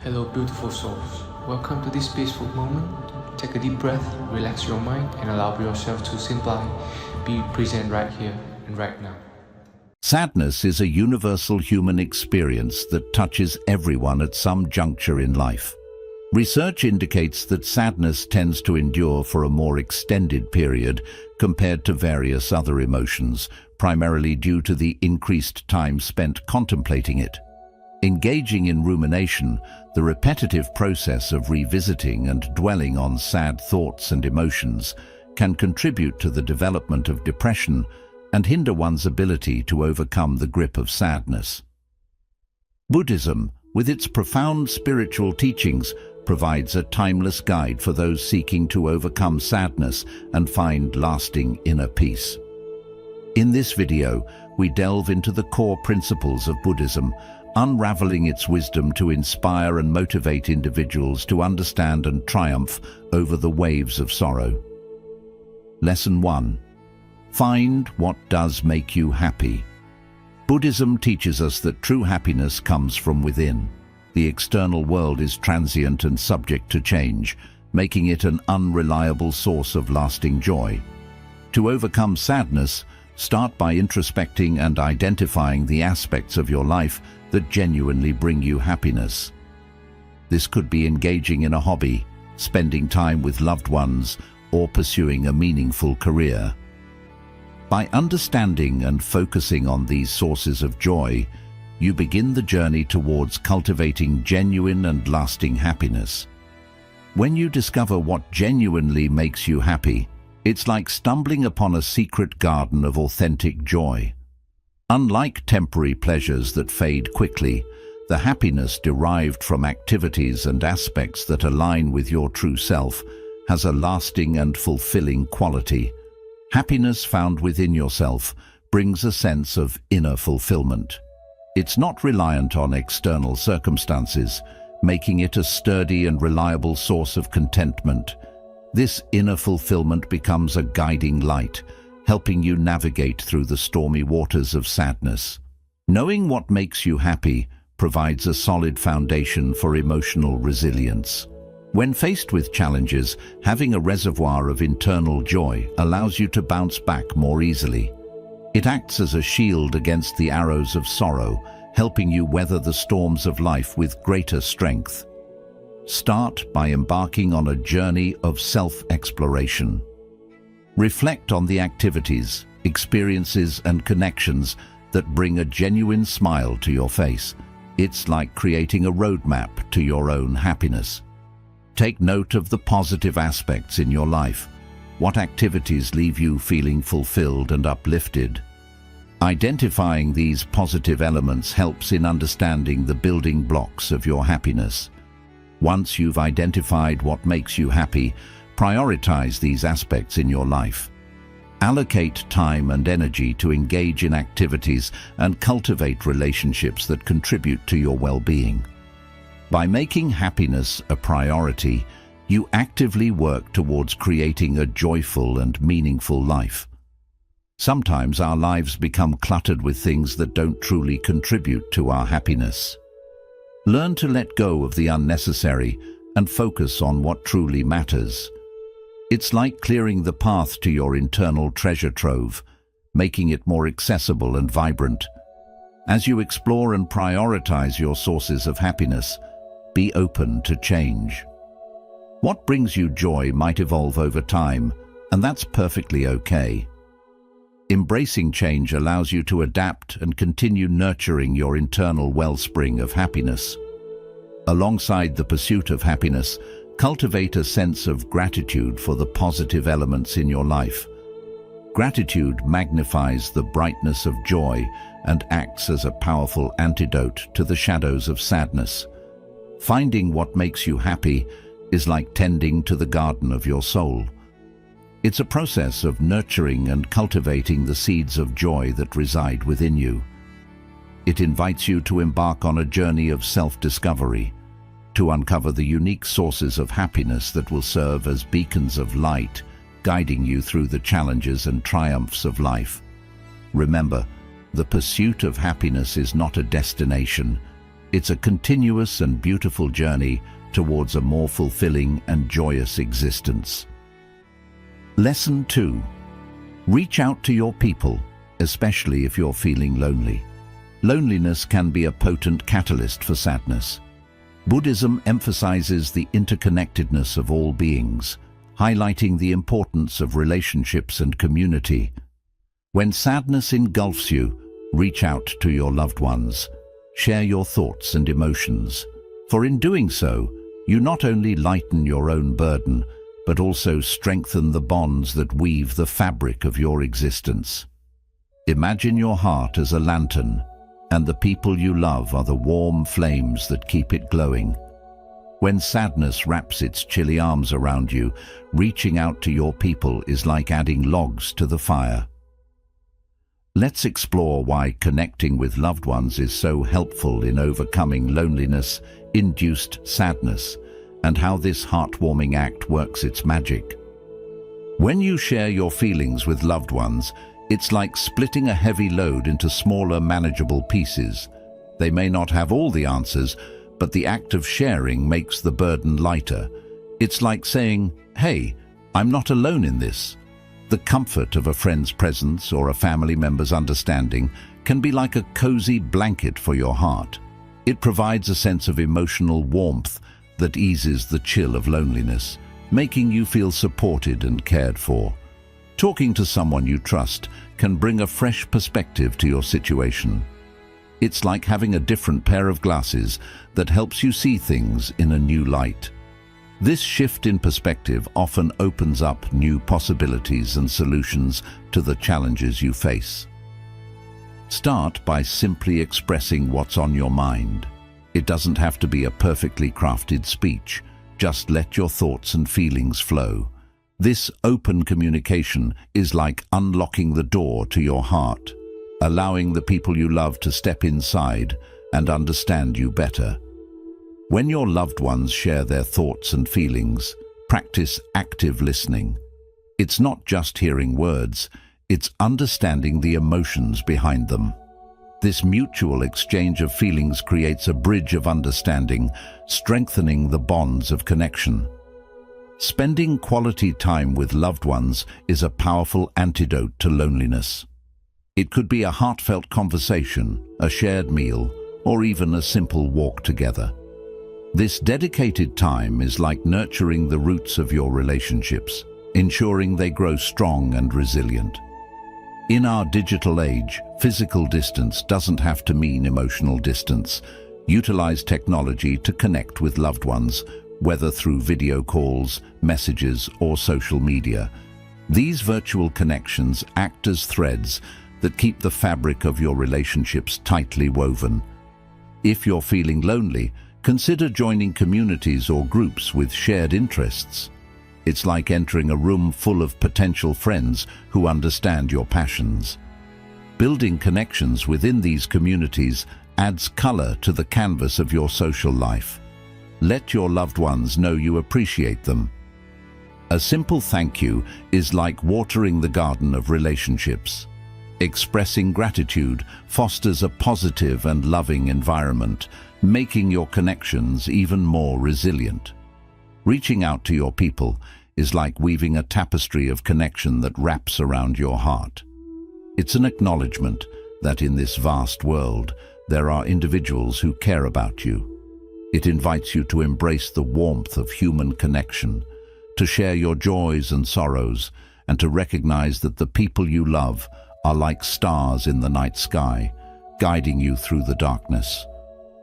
Hello, beautiful souls. Welcome to this peaceful moment. Take a deep breath, relax your mind, and allow yourself to simply be present right here and right now. Sadness is a universal human experience that touches everyone at some juncture in life. Research indicates that sadness tends to endure for a more extended period compared to various other emotions, primarily due to the increased time spent contemplating it. Engaging in rumination, the repetitive process of revisiting and dwelling on sad thoughts and emotions, can contribute to the development of depression and hinder one's ability to overcome the grip of sadness. Buddhism, with its profound spiritual teachings, provides a timeless guide for those seeking to overcome sadness and find lasting inner peace. In this video, we delve into the core principles of Buddhism, unraveling its wisdom to inspire and motivate individuals to understand and triumph over the waves of sorrow. Lesson 1. Find what does make you happy. Buddhism teaches us that true happiness comes from within. The external world is transient and subject to change, making it an unreliable source of lasting joy. To overcome sadness, start by introspecting and identifying the aspects of your life that genuinely bring you happiness. This could be engaging in a hobby, spending time with loved ones, or pursuing a meaningful career. By understanding and focusing on these sources of joy, you begin the journey towards cultivating genuine and lasting happiness. When you discover what genuinely makes you happy, it's like stumbling upon a secret garden of authentic joy. Unlike temporary pleasures that fade quickly, the happiness derived from activities and aspects that align with your true self has a lasting and fulfilling quality. Happiness found within yourself brings a sense of inner fulfillment. It's not reliant on external circumstances, making it a sturdy and reliable source of contentment. This inner fulfillment becomes a guiding light, helping you navigate through the stormy waters of sadness. Knowing what makes you happy provides a solid foundation for emotional resilience. When faced with challenges, having a reservoir of internal joy allows you to bounce back more easily. It acts as a shield against the arrows of sorrow, helping you weather the storms of life with greater strength. Start by embarking on a journey of self-exploration. Reflect on the activities, experiences, and connections that bring a genuine smile to your face. It's like creating a roadmap to your own happiness. Take note of the positive aspects in your life. What activities leave you feeling fulfilled and uplifted? Identifying these positive elements helps in understanding the building blocks of your happiness. Once you've identified what makes you happy, prioritize these aspects in your life. Allocate time and energy to engage in activities and cultivate relationships that contribute to your well-being. By making happiness a priority, you actively work towards creating a joyful and meaningful life. Sometimes our lives become cluttered with things that don't truly contribute to our happiness. Learn to let go of the unnecessary and focus on what truly matters. It's like clearing the path to your internal treasure trove, making it more accessible and vibrant. As you explore and prioritize your sources of happiness, be open to change. What brings you joy might evolve over time, and that's perfectly okay. Embracing change allows you to adapt and continue nurturing your internal wellspring of happiness. Alongside the pursuit of happiness, cultivate a sense of gratitude for the positive elements in your life. Gratitude magnifies the brightness of joy and acts as a powerful antidote to the shadows of sadness. Finding what makes you happy is like tending to the garden of your soul. It's a process of nurturing and cultivating the seeds of joy that reside within you. It invites you to embark on a journey of self-discovery, to uncover the unique sources of happiness that will serve as beacons of light, guiding you through the challenges and triumphs of life. Remember, the pursuit of happiness is not a destination, It's a continuous and beautiful journey towards a more fulfilling and joyous existence. Lesson 2. Reach out to your people, especially if you're feeling lonely. Loneliness can be a potent catalyst for sadness. Buddhism emphasizes the interconnectedness of all beings, highlighting the importance of relationships and community. When sadness engulfs you, reach out to your loved ones. Share your thoughts and emotions, for in doing so, you not only lighten your own burden, but also strengthen the bonds that weave the fabric of your existence. Imagine your heart as a lantern, and the people you love are the warm flames that keep it glowing. When sadness wraps its chilly arms around you, reaching out to your people is like adding logs to the fire. Let's explore why connecting with loved ones is so helpful in overcoming loneliness-induced sadness, and how this heartwarming act works its magic. When you share your feelings with loved ones, it's like splitting a heavy load into smaller, manageable pieces. They may not have all the answers, but the act of sharing makes the burden lighter. It's like saying, "Hey, I'm not alone in this." The comfort of a friend's presence or a family member's understanding can be like a cozy blanket for your heart. It provides a sense of emotional warmth that eases the chill of loneliness, making you feel supported and cared for. Talking to someone you trust can bring a fresh perspective to your situation. It's like having a different pair of glasses that helps you see things in a new light. This shift in perspective often opens up new possibilities and solutions to the challenges you face. Start by simply expressing what's on your mind. It doesn't have to be a perfectly crafted speech. Just let your thoughts and feelings flow. This open communication is like unlocking the door to your heart, allowing the people you love to step inside and understand you better. When your loved ones share their thoughts and feelings, practice active listening. It's not just hearing words, it's understanding the emotions behind them. This mutual exchange of feelings creates a bridge of understanding, strengthening the bonds of connection. Spending quality time with loved ones is a powerful antidote to loneliness. It could be a heartfelt conversation, a shared meal, or even a simple walk together. This dedicated time is like nurturing the roots of your relationships, ensuring they grow strong and resilient. In our digital age, physical distance doesn't have to mean emotional distance. Utilize technology to connect with loved ones, whether through video calls, messages, or social media. These virtual connections act as threads that keep the fabric of your relationships tightly woven. If you're feeling lonely, consider joining communities or groups with shared interests. It's like entering a room full of potential friends who understand your passions. Building connections within these communities adds color to the canvas of your social life. Let your loved ones know you appreciate them. A simple thank you is like watering the garden of relationships. Expressing gratitude fosters a positive and loving environment, making your connections even more resilient. Reaching out to your people is like weaving a tapestry of connection that wraps around your heart. It's an acknowledgement that in this vast world, there are individuals who care about you. It invites you to embrace the warmth of human connection, to share your joys and sorrows, and to recognize that the people you love are like stars in the night sky, guiding you through the darkness.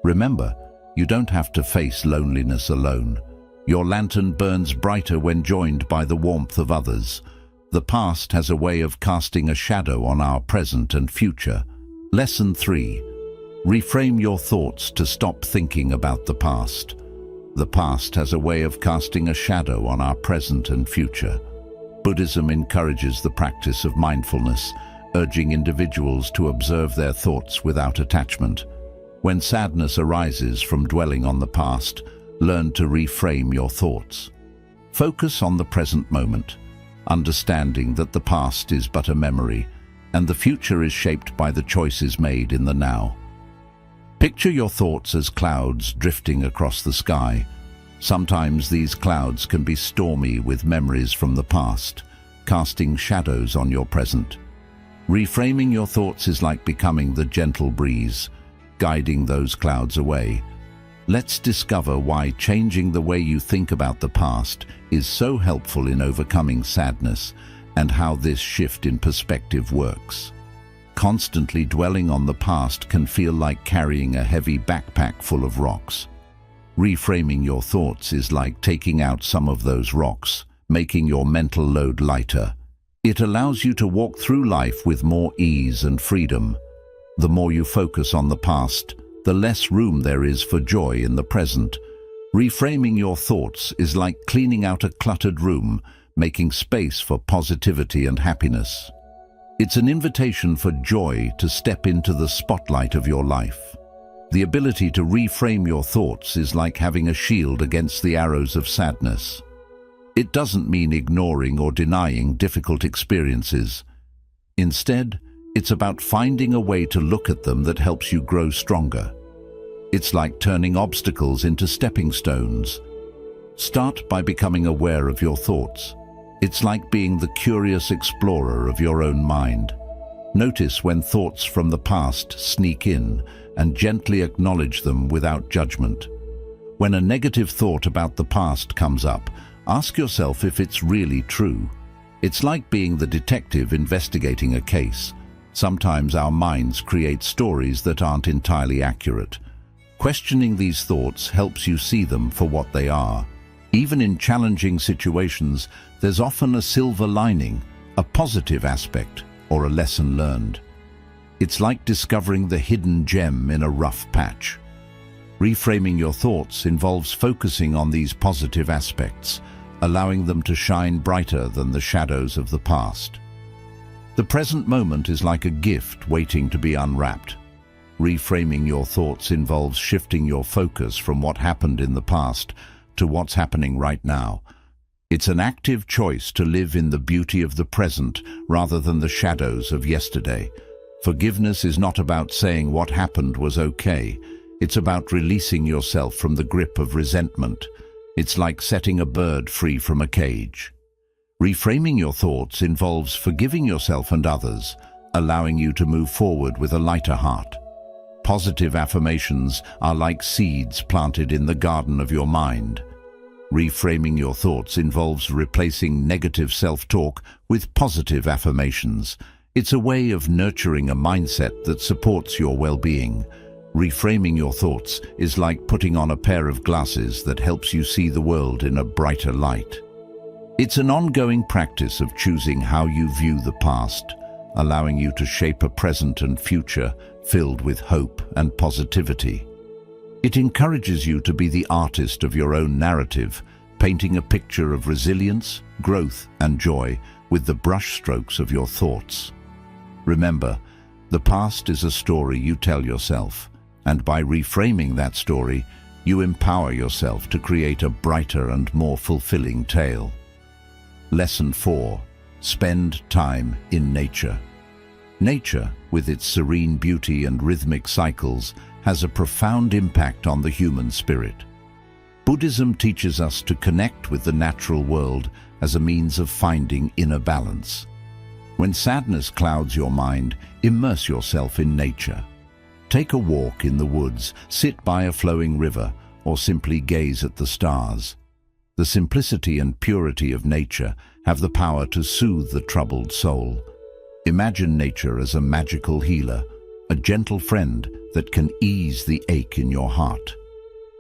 Remember, you don't have to face loneliness alone. Your lantern burns brighter when joined by the warmth of others. The past has a way of casting a shadow on our present and future. Lesson 3. Reframe your thoughts to stop thinking about the past. The past has a way of casting a shadow on our present and future. Buddhism encourages the practice of mindfulness, urging individuals to observe their thoughts without attachment. When sadness arises from dwelling on the past, learn to reframe your thoughts. Focus on the present moment, understanding that the past is but a memory, and the future is shaped by the choices made in the now. Picture your thoughts as clouds drifting across the sky. Sometimes these clouds can be stormy with memories from the past, casting shadows on your present. Reframing your thoughts is like becoming the gentle breeze, guiding those clouds away. Let's discover why changing the way you think about the past is so helpful in overcoming sadness, and how this shift in perspective works. Constantly dwelling on the past can feel like carrying a heavy backpack full of rocks. Reframing your thoughts is like taking out some of those rocks, making your mental load lighter. It allows you to walk through life with more ease and freedom. The more you focus on the past, the less room there is for joy in the present. Reframing your thoughts is like cleaning out a cluttered room, making space for positivity and happiness. It's an invitation for joy to step into the spotlight of your life. The ability to reframe your thoughts is like having a shield against the arrows of sadness. It doesn't mean ignoring or denying difficult experiences. Instead, it's about finding a way to look at them that helps you grow stronger. It's like turning obstacles into stepping stones. Start by becoming aware of your thoughts. It's like being the curious explorer of your own mind. Notice when thoughts from the past sneak in and gently acknowledge them without judgment. When a negative thought about the past comes up, ask yourself if it's really true. It's like being the detective investigating a case. Sometimes our minds create stories that aren't entirely accurate. Questioning these thoughts helps you see them for what they are. Even in challenging situations, there's often a silver lining, a positive aspect, or a lesson learned. It's like discovering the hidden gem in a rough patch. Reframing your thoughts involves focusing on these positive aspects, allowing them to shine brighter than the shadows of the past. The present moment is like a gift waiting to be unwrapped. Reframing your thoughts involves shifting your focus from what happened in the past to what's happening right now. It's an active choice to live in the beauty of the present rather than the shadows of yesterday. Forgiveness is not about saying what happened was okay. It's about releasing yourself from the grip of resentment. It's like setting a bird free from a cage. Reframing your thoughts involves forgiving yourself and others, allowing you to move forward with a lighter heart. Positive affirmations are like seeds planted in the garden of your mind. Reframing your thoughts involves replacing negative self-talk with positive affirmations. It's a way of nurturing a mindset that supports your well-being. Reframing your thoughts is like putting on a pair of glasses that helps you see the world in a brighter light. It's an ongoing practice of choosing how you view the past, allowing you to shape a present and future filled with hope and positivity. It encourages you to be the artist of your own narrative, painting a picture of resilience, growth, and joy with the brushstrokes of your thoughts. Remember, the past is a story you tell yourself, and by reframing that story, you empower yourself to create a brighter and more fulfilling tale. Lesson 4. Spend time in nature. Nature, with its serene beauty and rhythmic cycles, has a profound impact on the human spirit. Buddhism teaches us to connect with the natural world as a means of finding inner balance. When sadness clouds your mind, immerse yourself in nature. Take a walk in the woods, sit by a flowing river, or simply gaze at the stars. The simplicity and purity of nature have the power to soothe the troubled soul. Imagine nature as a magical healer, a gentle friend that can ease the ache in your heart.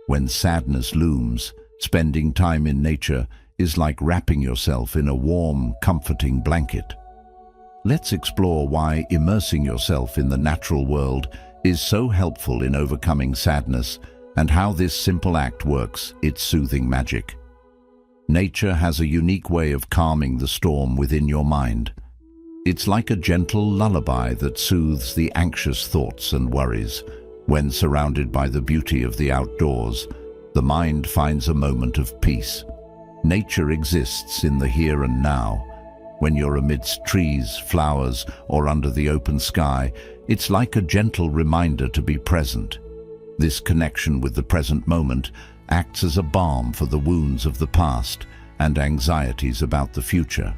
When sadness looms, spending time in nature is like wrapping yourself in a warm, comforting blanket. Let's explore why immersing yourself in the natural world is so helpful in overcoming sadness and how this simple act works its soothing magic. Nature has a unique way of calming the storm within your mind. It's like a gentle lullaby that soothes the anxious thoughts and worries. When surrounded by the beauty of the outdoors, the mind finds a moment of peace. Nature exists in the here and now. When you're amidst trees, flowers, or under the open sky, it's like a gentle reminder to be present. This connection with the present moment acts as a balm for the wounds of the past and anxieties about the future.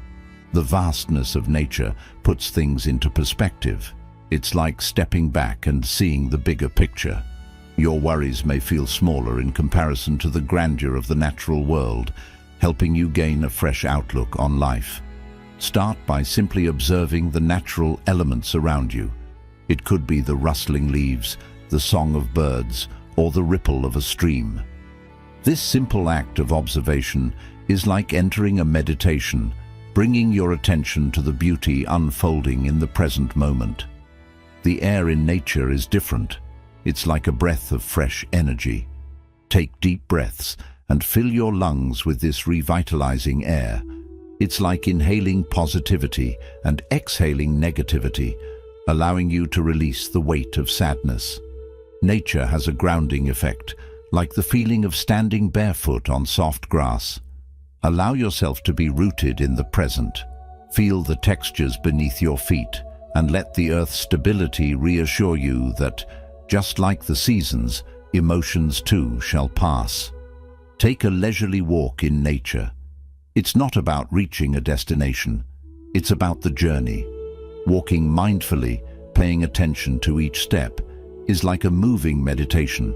The vastness of nature puts things into perspective. It's like stepping back and seeing the bigger picture. Your worries may feel smaller in comparison to the grandeur of the natural world, helping you gain a fresh outlook on life. Start by simply observing the natural elements around you. It could be the rustling leaves, the song of birds, or the ripple of a stream. This simple act of observation is like entering a meditation, bringing your attention to the beauty unfolding in the present moment. The air in nature is different. It's like a breath of fresh energy. Take deep breaths and fill your lungs with this revitalizing air. It's like inhaling positivity and exhaling negativity, allowing you to release the weight of sadness. Nature has a grounding effect, like the feeling of standing barefoot on soft grass. Allow yourself to be rooted in the present. Feel the textures beneath your feet and let the earth's stability reassure you that, just like the seasons, emotions too shall pass. Take a leisurely walk in nature. It's not about reaching a destination. It's about the journey. Walking mindfully, paying attention to each step, is like a moving meditation.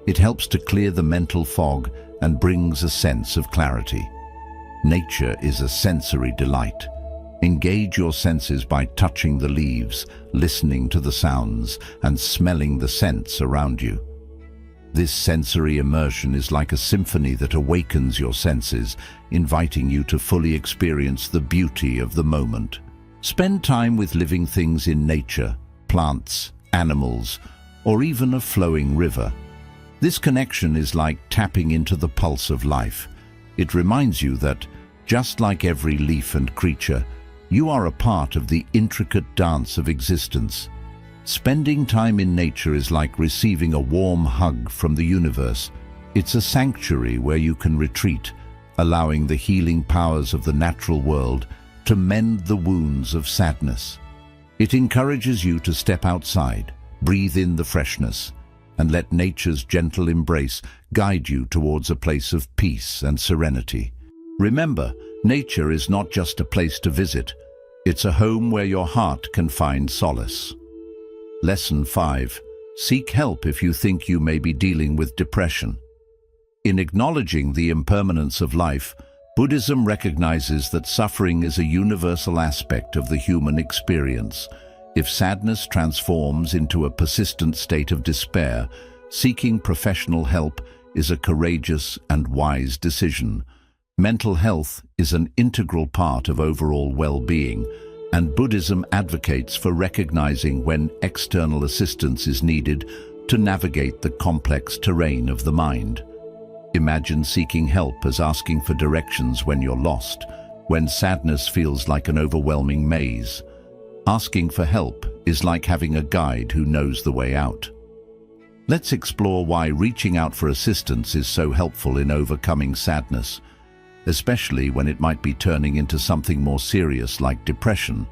It helps to clear the mental fog and brings a sense of clarity. Nature is a sensory delight. Engage your senses by touching the leaves, listening to the sounds, and smelling the scents around you. This sensory immersion is like a symphony that awakens your senses, inviting you to fully experience the beauty of the moment. Spend time with living things in nature, plants, animals, or even a flowing river. This connection is like tapping into the pulse of life. It reminds you that, just like every leaf and creature, you are a part of the intricate dance of existence. Spending time in nature is like receiving a warm hug from the universe. It's a sanctuary where you can retreat, allowing the healing powers of the natural world to mend the wounds of sadness. It encourages you to step outside, breathe in the freshness, and let nature's gentle embrace guide you towards a place of peace and serenity. Remember, nature is not just a place to visit. It's a home where your heart can find solace. Lesson 5. Seek help if you think you may be dealing with depression. In acknowledging the impermanence of life, Buddhism recognizes that suffering is a universal aspect of the human experience. If sadness transforms into a persistent state of despair, seeking professional help is a courageous and wise decision. Mental health is an integral part of overall well-being, and Buddhism advocates for recognizing when external assistance is needed to navigate the complex terrain of the mind. Imagine seeking help as asking for directions when you're lost, when sadness feels like an overwhelming maze. Asking for help is like having a guide who knows the way out. Let's explore why reaching out for assistance is so helpful in overcoming sadness, especially when it might be turning into something more serious like depression,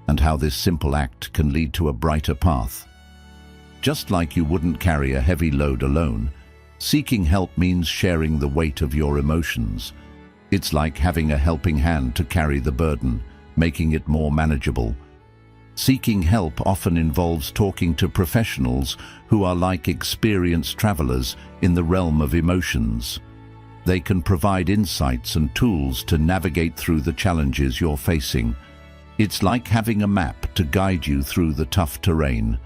and how this simple act can lead to a brighter path. Just like you wouldn't carry a heavy load alone, seeking help means sharing the weight of your emotions. It's like having a helping hand to carry the burden, making it more manageable. Seeking help often involves talking to professionals who are like experienced travelers in the realm of emotions. They can provide insights and tools to navigate through the challenges you're facing. It's like having a map to guide you through the tough terrain.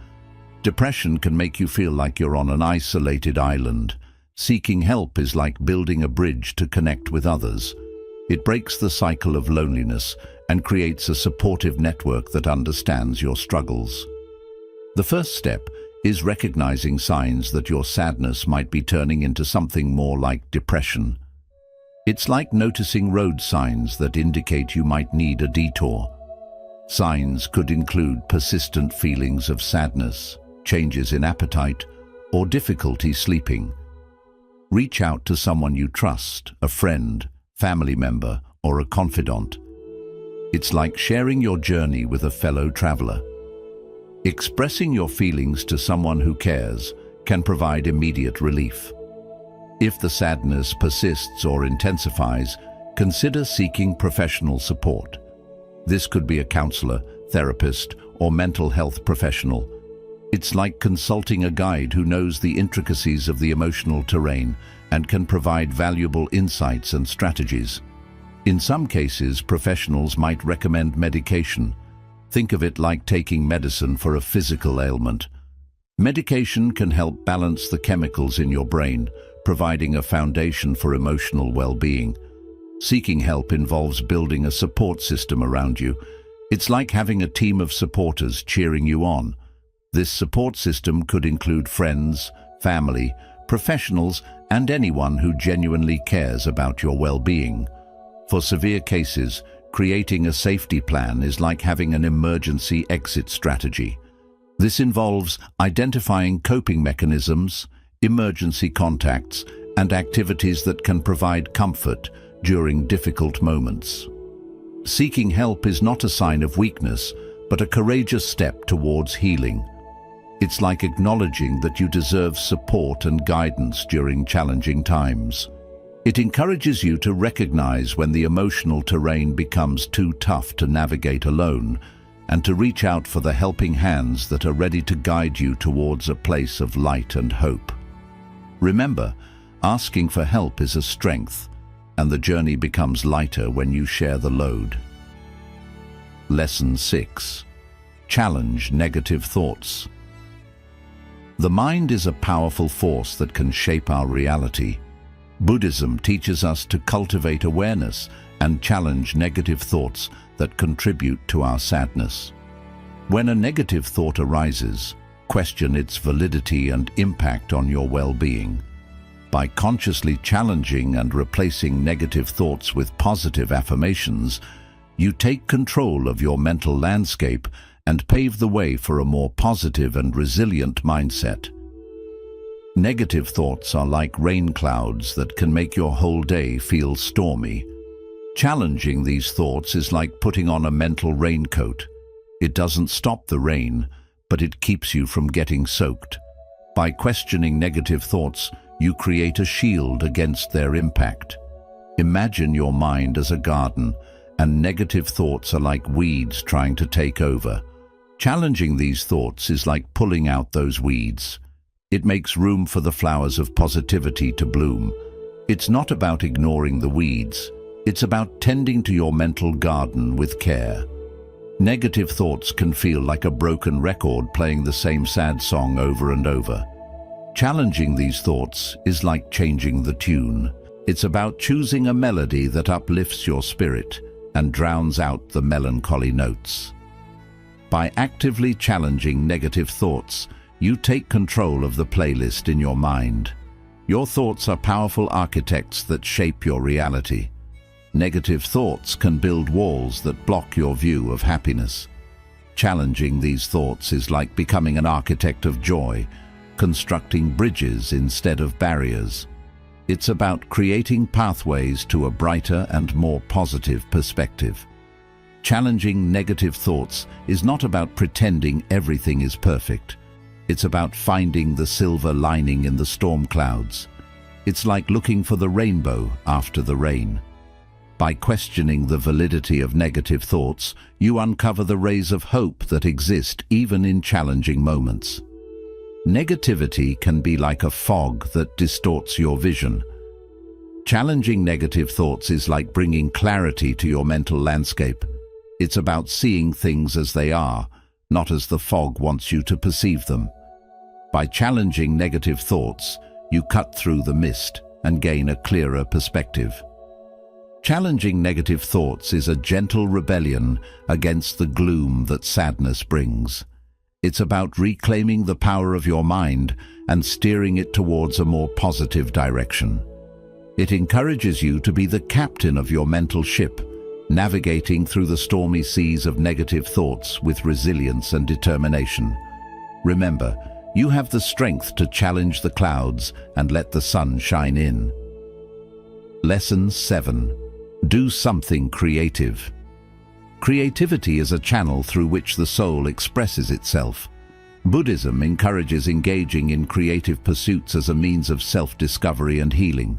Depression can make you feel like you're on an isolated island. Seeking help is like building a bridge to connect with others. It breaks the cycle of loneliness and creates a supportive network that understands your struggles. The first step is recognizing signs that your sadness might be turning into something more like depression. It's like noticing road signs that indicate you might need a detour. Signs could include persistent feelings of sadness, changes in appetite, or difficulty sleeping. Reach out to someone you trust, a friend, family member, or a confidant. It's like sharing your journey with a fellow traveler. Expressing your feelings to someone who cares can provide immediate relief. If the sadness persists or intensifies, consider seeking professional support. This could be a counselor, therapist, or mental health professional. It's like consulting a guide who knows the intricacies of the emotional terrain and can provide valuable insights and strategies. In some cases, professionals might recommend medication. Think of it like taking medicine for a physical ailment. Medication can help balance the chemicals in your brain, providing a foundation for emotional well-being. Seeking help involves building a support system around you. It's like having a team of supporters cheering you on. This support system could include friends, family, professionals, and anyone who genuinely cares about your well-being. For severe cases, creating a safety plan is like having an emergency exit strategy. This involves identifying coping mechanisms, emergency contacts, and activities that can provide comfort during difficult moments. Seeking help is not a sign of weakness, but a courageous step towards healing. It's like acknowledging that you deserve support and guidance during challenging times. It encourages you to recognize when the emotional terrain becomes too tough to navigate alone, and to reach out for the helping hands that are ready to guide you towards a place of light and hope. Remember, asking for help is a strength, and the journey becomes lighter when you share the load. Lesson 6. Challenge negative thoughts. The mind is a powerful force that can shape our reality. Buddhism teaches us to cultivate awareness and challenge negative thoughts that contribute to our sadness. When a negative thought arises, question its validity and impact on your well-being. By consciously challenging and replacing negative thoughts with positive affirmations, you take control of your mental landscape and pave the way for a more positive and resilient mindset. Negative thoughts are like rain clouds that can make your whole day feel stormy. Challenging these thoughts is like putting on a mental raincoat. It doesn't stop the rain, but it keeps you from getting soaked. By questioning negative thoughts, you create a shield against their impact. Imagine your mind as a garden, and negative thoughts are like weeds trying to take over. Challenging these thoughts is like pulling out those weeds. It makes room for the flowers of positivity to bloom. It's not about ignoring the weeds. It's about tending to your mental garden with care. Negative thoughts can feel like a broken record playing the same sad song over and over. Challenging these thoughts is like changing the tune. It's about choosing a melody that uplifts your spirit and drowns out the melancholy notes. By actively challenging negative thoughts, you take control of the playlist in your mind. Your thoughts are powerful architects that shape your reality. Negative thoughts can build walls that block your view of happiness. Challenging these thoughts is like becoming an architect of joy, constructing bridges instead of barriers. It's about creating pathways to a brighter and more positive perspective. Challenging negative thoughts is not about pretending everything is perfect. It's about finding the silver lining in the storm clouds. It's like looking for the rainbow after the rain. By questioning the validity of negative thoughts, you uncover the rays of hope that exist even in challenging moments. Negativity can be like a fog that distorts your vision. Challenging negative thoughts is like bringing clarity to your mental landscape. It's about seeing things as they are, not as the fog wants you to perceive them. By challenging negative thoughts, you cut through the mist and gain a clearer perspective. Challenging negative thoughts is a gentle rebellion against the gloom that sadness brings. It's about reclaiming the power of your mind and steering it towards a more positive direction. It encourages you to be the captain of your mental ship, navigating through the stormy seas of negative thoughts with resilience and determination. Remember, you have the strength to challenge the clouds and let the sun shine in. Lesson 7. Do something creative. Creativity is a channel through which the soul expresses itself. Buddhism encourages engaging in creative pursuits as a means of self-discovery and healing.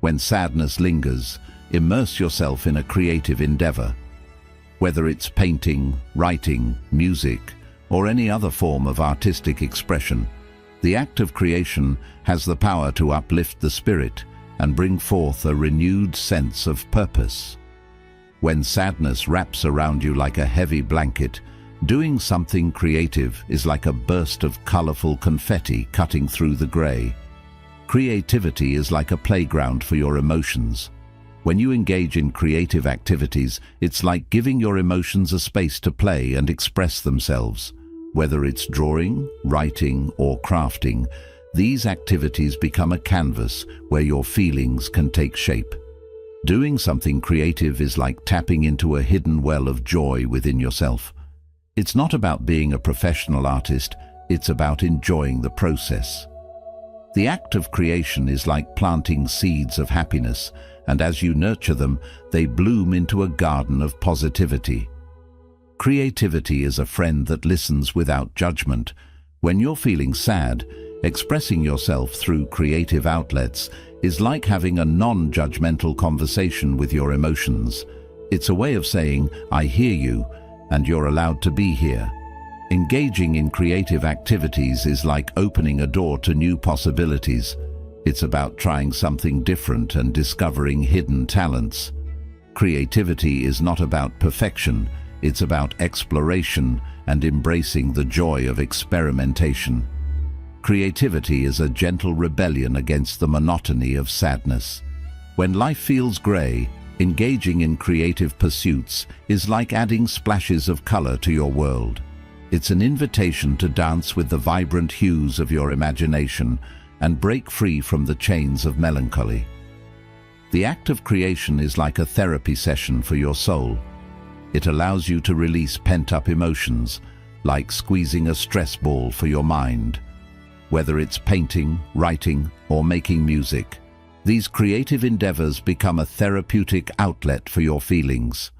When sadness lingers, immerse yourself in a creative endeavor. Whether it's painting, writing, music, or any other form of artistic expression, the act of creation has the power to uplift the spirit and bring forth a renewed sense of purpose. When sadness wraps around you like a heavy blanket, doing something creative is like a burst of colorful confetti cutting through the gray. Creativity is like a playground for your emotions. When you engage in creative activities, it's like giving your emotions a space to play and express themselves. Whether it's drawing, writing, or crafting, these activities become a canvas where your feelings can take shape. Doing something creative is like tapping into a hidden well of joy within yourself. It's not about being a professional artist, it's about enjoying the process. The act of creation is like planting seeds of happiness, and as you nurture them, they bloom into a garden of positivity. Creativity is a friend that listens without judgment. When you're feeling sad, expressing yourself through creative outlets is like having a non-judgmental conversation with your emotions. It's a way of saying, "I hear you," and you're allowed to be here. Engaging in creative activities is like opening a door to new possibilities. It's about trying something different and discovering hidden talents. Creativity is not about perfection, it's about exploration and embracing the joy of experimentation. Creativity is a gentle rebellion against the monotony of sadness. When life feels gray, engaging in creative pursuits is like adding splashes of color to your world. It's an invitation to dance with the vibrant hues of your imagination and break free from the chains of melancholy. The act of creation is like a therapy session for your soul. It allows you to release pent-up emotions, like squeezing a stress ball for your mind. Whether it's painting, writing, or making music, these creative endeavors become a therapeutic outlet for your feelings.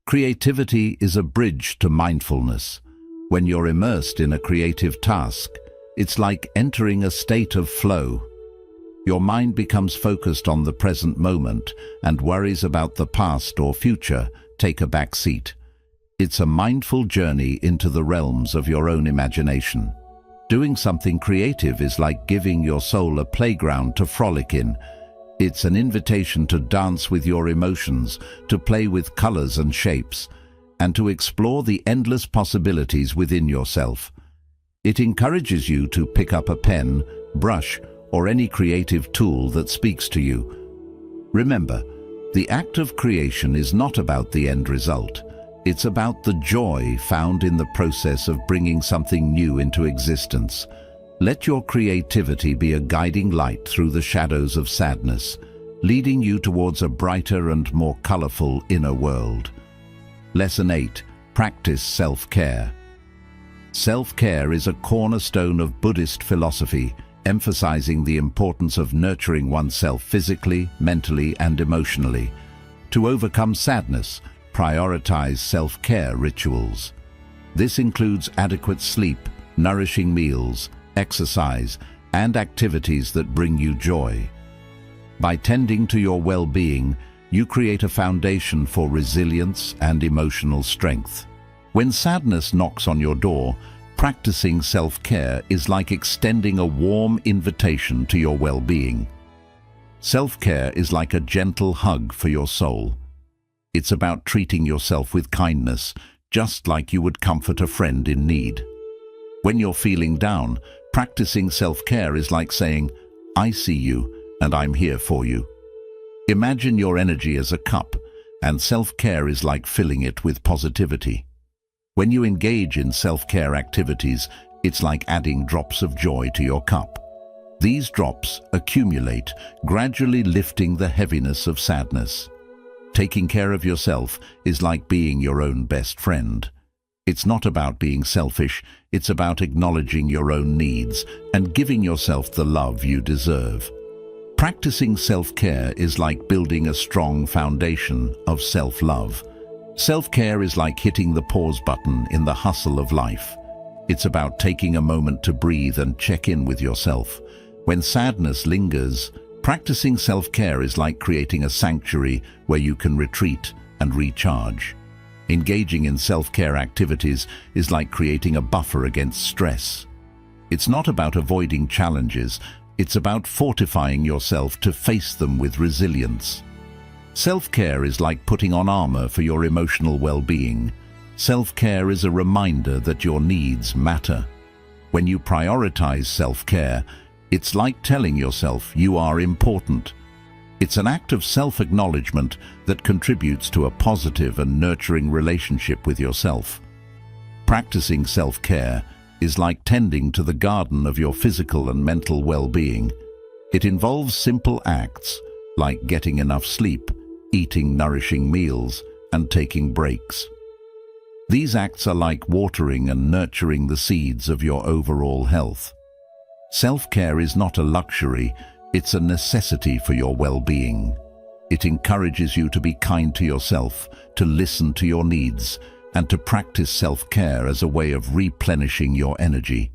Creativity is a bridge to mindfulness. When you're immersed in a creative task, it's like entering a state of flow. Your mind becomes focused on the present moment, and worries about the past or future take a back seat. It's a mindful journey into the realms of your own imagination. Doing something creative is like giving your soul a playground to frolic in. It's an invitation to dance with your emotions, to play with colors and shapes, and to explore the endless possibilities within yourself. It encourages you to pick up a pen, brush, or any creative tool that speaks to you. Remember, the act of creation is not about the end result. It's about the joy found in the process of bringing something new into existence. Let your creativity be a guiding light through the shadows of sadness, leading you towards a brighter and more colorful inner world. Lesson 8. Practice self-care. Self-care is a cornerstone of Buddhist philosophy, emphasizing the importance of nurturing oneself physically, mentally, and emotionally. To overcome sadness, prioritize self-care rituals. This includes adequate sleep, nourishing meals, exercise, and activities that bring you joy. By tending to your well-being, you create a foundation for resilience and emotional strength. When sadness knocks on your door, practicing self-care is like extending a warm invitation to your well-being. Self-care is like a gentle hug for your soul. It's about treating yourself with kindness, just like you would comfort a friend in need. When you're feeling down, practicing self-care is like saying, "I see you, and I'm here for you." Imagine your energy as a cup, and self-care is like filling it with positivity. When you engage in self-care activities, it's like adding drops of joy to your cup. These drops accumulate, gradually lifting the heaviness of sadness. Taking care of yourself is like being your own best friend. It's not about being selfish, it's about acknowledging your own needs and giving yourself the love you deserve. Practicing self-care is like building a strong foundation of self-love. Self-care is like hitting the pause button in the hustle of life. It's about taking a moment to breathe and check in with yourself. When sadness lingers, practicing self-care is like creating a sanctuary where you can retreat and recharge. Engaging in self-care activities is like creating a buffer against stress. It's not about avoiding challenges, it's about fortifying yourself to face them with resilience. Self-care is like putting on armor for your emotional well-being. Self-care is a reminder that your needs matter. When you prioritize self-care, it's like telling yourself you are important. It's an act of self-acknowledgement that contributes to a positive and nurturing relationship with yourself. Practicing self-care is like tending to the garden of your physical and mental well-being. It involves simple acts like getting enough sleep, eating nourishing meals, and taking breaks. These acts are like watering and nurturing the seeds of your overall health. Self-care is not a luxury, it's a necessity for your well-being. It encourages you to be kind to yourself, to listen to your needs, and to practice self-care as a way of replenishing your energy.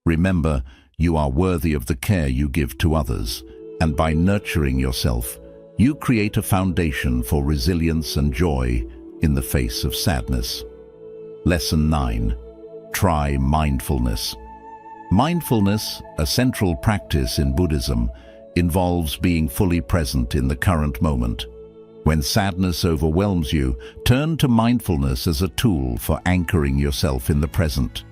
Remember, you are worthy of the care you give to others, and by nurturing yourself, you create a foundation for resilience and joy in the face of sadness. Lesson 9. Try mindfulness. Mindfulness, a central practice in Buddhism, involves being fully present in the current moment. When sadness overwhelms you, turn to mindfulness as a tool for anchoring yourself in the present.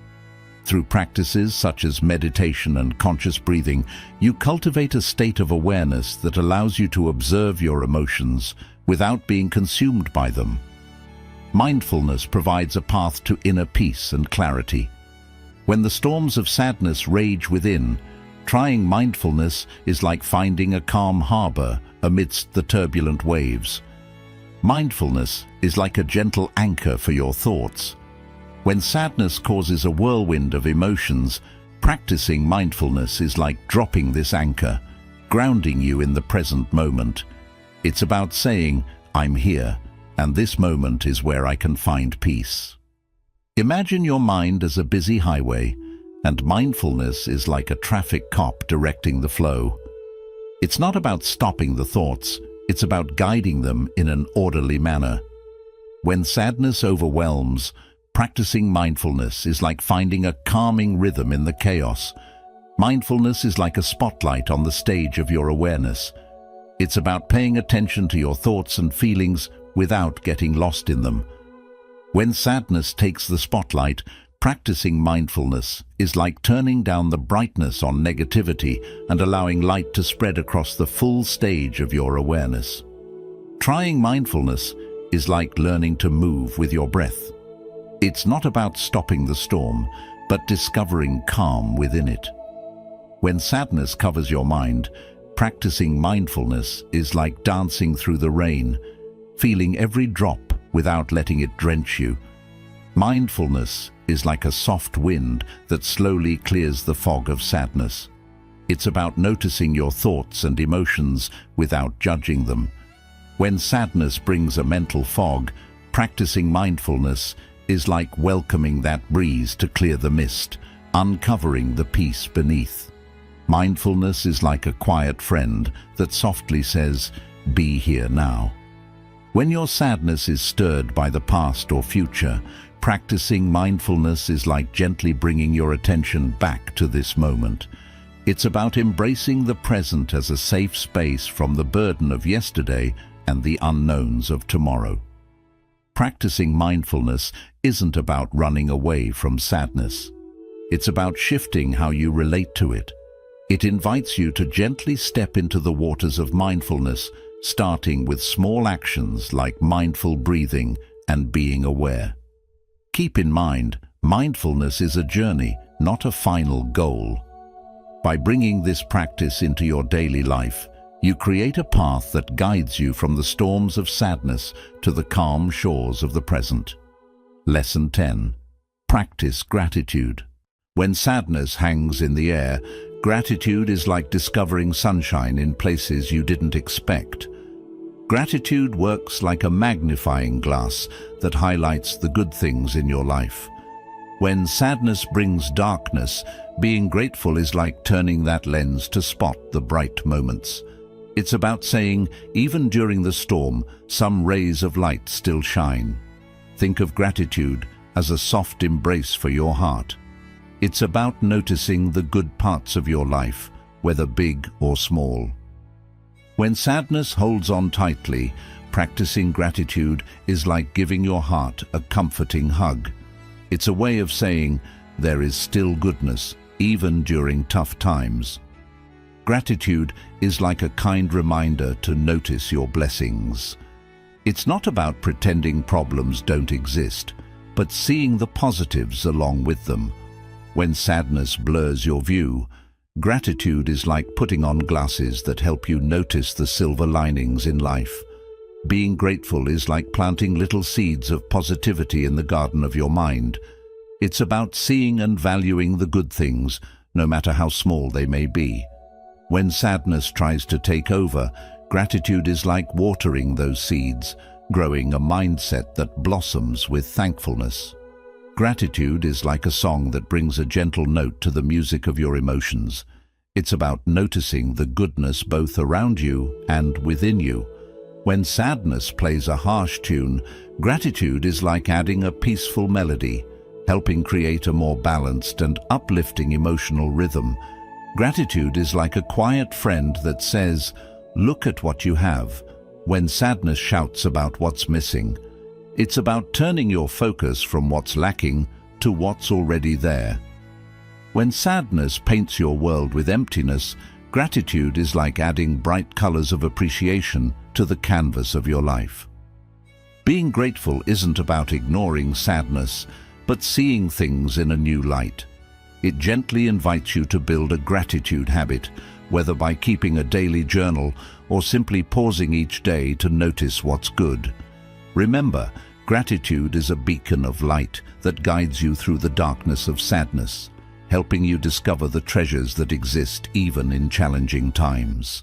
Through practices such as meditation and conscious breathing, you cultivate a state of awareness that allows you to observe your emotions without being consumed by them. Mindfulness provides a path to inner peace and clarity. When the storms of sadness rage within, trying mindfulness is like finding a calm harbor amidst the turbulent waves. Mindfulness is like a gentle anchor for your thoughts. When sadness causes a whirlwind of emotions, practicing mindfulness is like dropping this anchor, grounding you in the present moment. It's about saying, "I'm here, and this moment is where I can find peace." Imagine your mind as a busy highway, and mindfulness is like a traffic cop directing the flow. It's not about stopping the thoughts, it's about guiding them in an orderly manner. When sadness overwhelms, practicing mindfulness is like finding a calming rhythm in the chaos. Mindfulness is like a spotlight on the stage of your awareness. It's about paying attention to your thoughts and feelings without getting lost in them. When sadness takes the spotlight, practicing mindfulness is like turning down the brightness on negativity and allowing light to spread across the full stage of your awareness. Trying mindfulness is like learning to move with your breath. It's not about stopping the storm, but discovering calm within it. When sadness covers your mind, practicing mindfulness is like dancing through the rain, feeling every drop without letting it drench you. Mindfulness is like a soft wind that slowly clears the fog of sadness. It's about noticing your thoughts and emotions without judging them. When sadness brings a mental fog, practicing mindfulness is like welcoming that breeze to clear the mist, uncovering the peace beneath. Mindfulness is like a quiet friend that softly says, "Be here now." When your sadness is stirred by the past or future, practicing mindfulness is like gently bringing your attention back to this moment. It's about embracing the present as a safe space from the burden of yesterday and the unknowns of tomorrow. Practicing mindfulness isn't about running away from sadness. It's about shifting how you relate to it. It invites you to gently step into the waters of mindfulness, starting with small actions like mindful breathing and being aware. Keep in mind, mindfulness is a journey, not a final goal. By bringing this practice into your daily life, you create a path that guides you from the storms of sadness to the calm shores of the present. Lesson 10. Practice gratitude. When sadness hangs in the air, gratitude is like discovering sunshine in places you didn't expect. Gratitude works like a magnifying glass that highlights the good things in your life. When sadness brings darkness, being grateful is like turning that lens to spot the bright moments. It's about saying, even during the storm, some rays of light still shine. Think of gratitude as a soft embrace for your heart. It's about noticing the good parts of your life, whether big or small. When sadness holds on tightly, practicing gratitude is like giving your heart a comforting hug. It's a way of saying, there is still goodness, even during tough times. Gratitude is like a kind reminder to notice your blessings. It's not about pretending problems don't exist, but seeing the positives along with them. When sadness blurs your view, gratitude is like putting on glasses that help you notice the silver linings in life. Being grateful is like planting little seeds of positivity in the garden of your mind. It's about seeing and valuing the good things, no matter how small they may be. When sadness tries to take over, gratitude is like watering those seeds, growing a mindset that blossoms with thankfulness. Gratitude is like a song that brings a gentle note to the music of your emotions. It's about noticing the goodness both around you and within you. When sadness plays a harsh tune, gratitude is like adding a peaceful melody, helping create a more balanced and uplifting emotional rhythm. Gratitude is like a quiet friend that says, "Look at what you have," when sadness shouts about what's missing. It's about turning your focus from what's lacking to what's already there. When sadness paints your world with emptiness, gratitude is like adding bright colors of appreciation to the canvas of your life. Being grateful isn't about ignoring sadness, but seeing things in a new light. It gently invites you to build a gratitude habit, whether by keeping a daily journal or simply pausing each day to notice what's good. Remember, gratitude is a beacon of light that guides you through the darkness of sadness, helping you discover the treasures that exist even in challenging times.